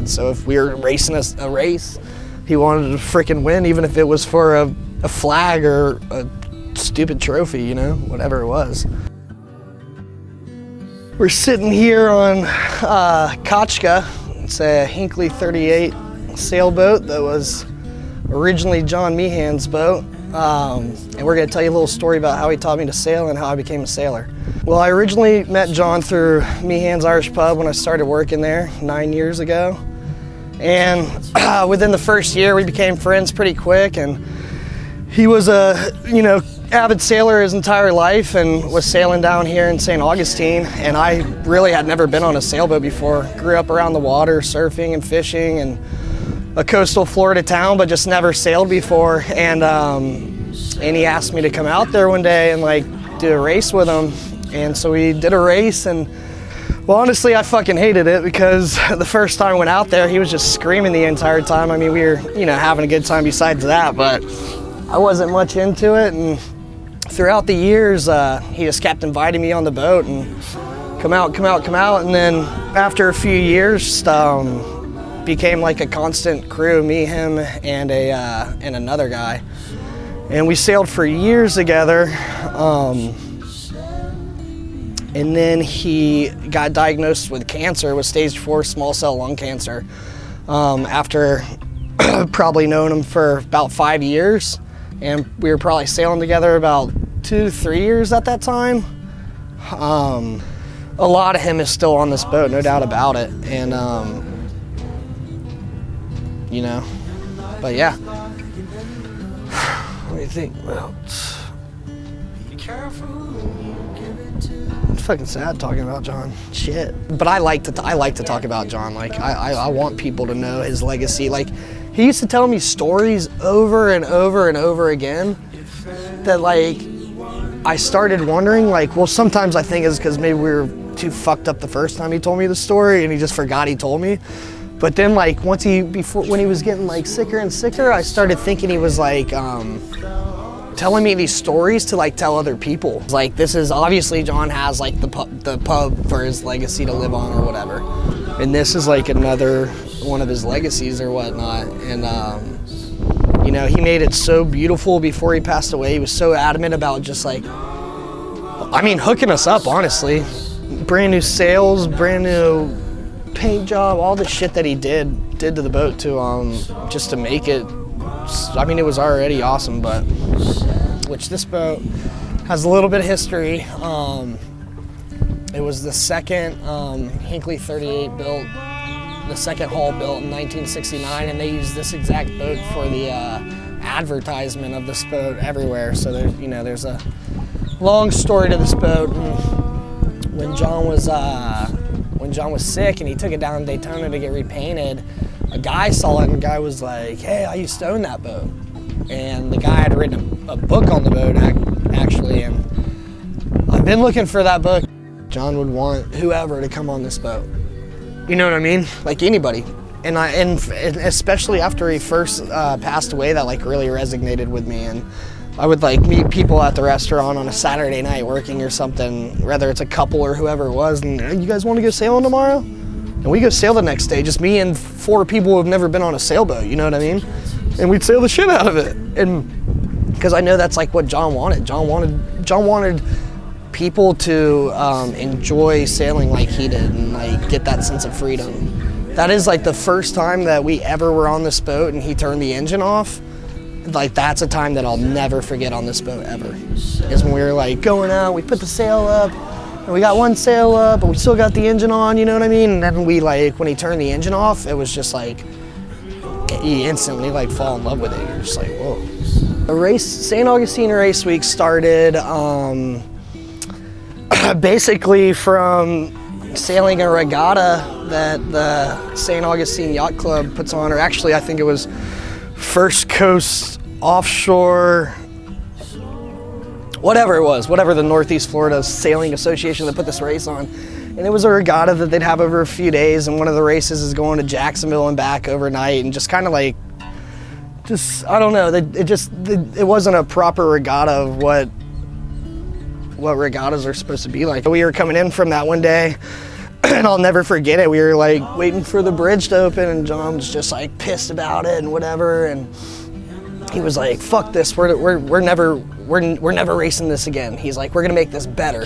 did. So if we were racing a race, he wanted to freaking win, even if it was for a flag or a stupid trophy, you know, whatever it was. We're sitting here on Kotchka. It's a Hinckley 38 sailboat that was originally John Meehan's boat. And we're gonna tell you a little story about how he taught me to sail and how I became a sailor. Well, I originally met John through Meehan's Irish Pub when I started working there 9 years ago. And within the first year, we became friends pretty quick. And he was a, avid sailor his entire life and was sailing down here in St. Augustine. And I really had never been on a sailboat before. Grew up around the water, surfing and fishing, and a coastal Florida town, but just never sailed before. And he asked me to come out there one day and like do a race with him. And so we did a race, and well, honestly, I fucking hated it because the first time I went out there, he was just screaming the entire time. I mean, we were, having a good time besides that, but I wasn't much into it. And throughout the years, he just kept inviting me on the boat and come out. And then after a few years, became like a constant crew, me, him, and another guy. And we sailed for years together. And then he got diagnosed with cancer, with stage 4 small cell lung cancer, after probably known him for about 5 years. And we were probably sailing together about 2 to 3 years at that time. A lot of him is still on this boat, no doubt about it. And, but yeah. What do you think? Well, it's fucking sad talking about John. Shit. But I like to talk about John. Like I want people to know his legacy. Like he used to tell me stories over and over and over again that like I started wondering, like, well, sometimes I think it's because maybe we were too fucked up the first time he told me the story and he just forgot he told me. But then like when he was getting like sicker and sicker, I started thinking he was like telling me these stories to like tell other people. Like this is obviously John has like the pub for his legacy to live on or whatever. And this is like another one of his legacies or whatnot. And he made it so beautiful before he passed away. He was so adamant about just like, hooking us up, honestly. Brand new sails, brand new paint job, all the shit that he did to the boat to just to make it. It was already awesome, but which this boat has a little bit of history. It was the second Hinckley 38 built, the second hull built in 1969, and they used this exact boat for the advertisement of this boat everywhere. So there's a long story to this boat. And when John was sick and he took it down to Daytona to get repainted, a guy saw it and the guy was like, hey, I used to own that boat. And the guy had written a book on the boat actually, and I've been looking for that book. John would want whoever to come on this boat. You know what I mean? Like anybody. And especially after he first passed away, that like really resonated with me. And I would like meet people at the restaurant on a Saturday night working or something, whether it's a couple or whoever it was, and you guys want to go sailing tomorrow? And we go sail the next day, just me and 4 people who have never been on a sailboat, you know what I mean? And we'd sail the shit out of it. And because I know that's like what John wanted. John wanted people to enjoy sailing like he did and like get that sense of freedom. That is like the first time that we ever were on this boat and he turned the engine off. Like that's a time that I'll never forget on this boat ever. Is when we were like going out, we put the sail up, and we got one sail up, but we still got the engine on, you know what I mean? And then we like, when he turned the engine off, it was just like, you instantly like fall in love with it. You're just like, whoa. The race, St. Augustine Race Week started basically from sailing a regatta that the St. Augustine Yacht Club puts on, or actually I think it was First Coast Offshore, whatever it was, whatever the Northeast Florida Sailing Association that put this race on. And it was a regatta that they'd have over a few days, and one of the races is going to Jacksonville and back overnight, and just kind of like, I don't know, it wasn't a proper regatta of what regattas are supposed to be like. We were coming in from that one day, And I'll never forget it. We were like waiting for the bridge to open, and John was just like pissed about it and whatever. And he was like, "Fuck this! We're never racing this again." He's like, "We're gonna make this better."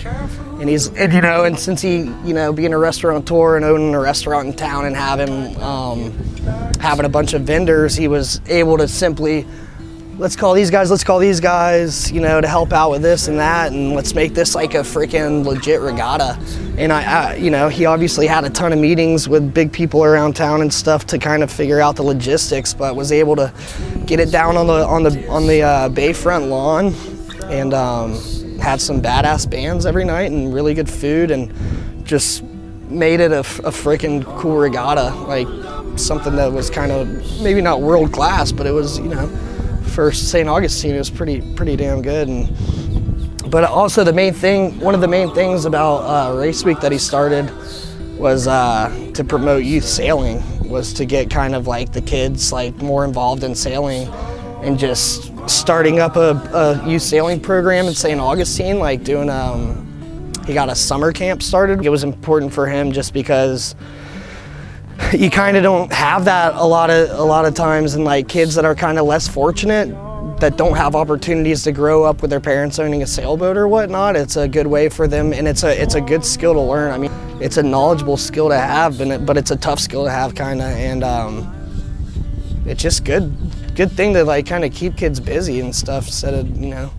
And you know, and since he, you know, being a restaurateur and owning a restaurant in town and having a bunch of vendors, he was able to simply, let's call these guys, you know, to help out with this and that, and let's make this like a freaking legit regatta. And I you know, he obviously had a ton of meetings with big people around town and stuff to kind of figure out the logistics, but was able to get it down on the bayfront lawn, and had some badass bands every night and really good food, and just made it a freaking cool regatta, like something that was kind of maybe not world class, but it was, you know, for St. Augustine, it was pretty damn good. But also one of the main things about Race Week that he started was to promote youth sailing, was to get kind of like the kids like more involved in sailing, and just starting up a youth sailing program in St. Augustine, like doing he got a summer camp started. It was important for him just because you kind of don't have that a lot of times, and like kids that are kind of less fortunate, that don't have opportunities to grow up with their parents owning a sailboat or whatnot. It's a good way for them, and it's a good skill to learn. I mean, it's a knowledgeable skill to have, but it's a tough skill to have, kind of, and it's just good thing to like kind of keep kids busy and stuff, instead of, you know,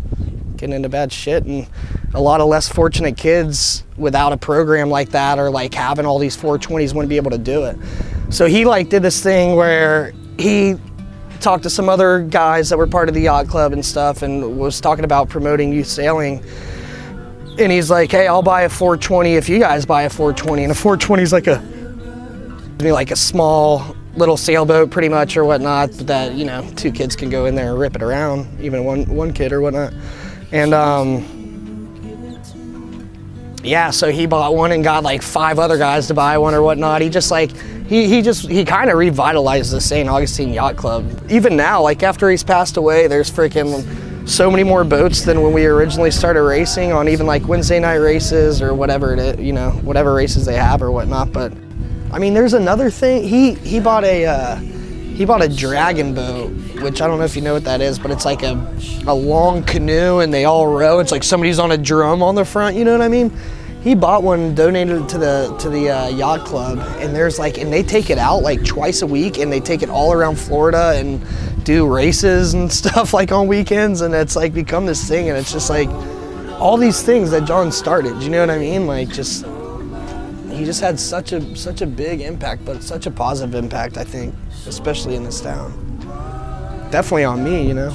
getting into bad shit. And a lot of less fortunate kids without a program like that, or like having all these 420s, wouldn't be able to do it. So he like did this thing where he talked to some other guys that were part of the yacht club and stuff, and was talking about promoting youth sailing. And he's like, "Hey, I'll buy a 420 if you guys buy a 420." And a 420 is like a small little sailboat pretty much, or whatnot, that, you know, 2 kids can go in there and rip it around, even one kid or whatnot. And yeah, so he bought one and got like 5 other guys to buy one or whatnot. He just like, he kind of revitalized the St. Augustine Yacht Club. Even now, like after he's passed away, there's freaking so many more boats than when we originally started racing on even like Wednesday night races or whatever it is, you know, whatever races they have or whatnot. But I mean, there's another thing. He bought a dragon boat, which I don't know if you know what that is, but it's like a long canoe, and they all row. It's like somebody's on a drum on the front, you know what I mean? He bought one, donated it to the yacht club, and they take it out like twice a week, and they take it all around Florida and do races and stuff like on weekends, and it's like become this thing, and it's just like all these things that John started, you know what I mean? Like he just had such a big impact, but such a positive impact, I think, especially in this town. Definitely on me, you know.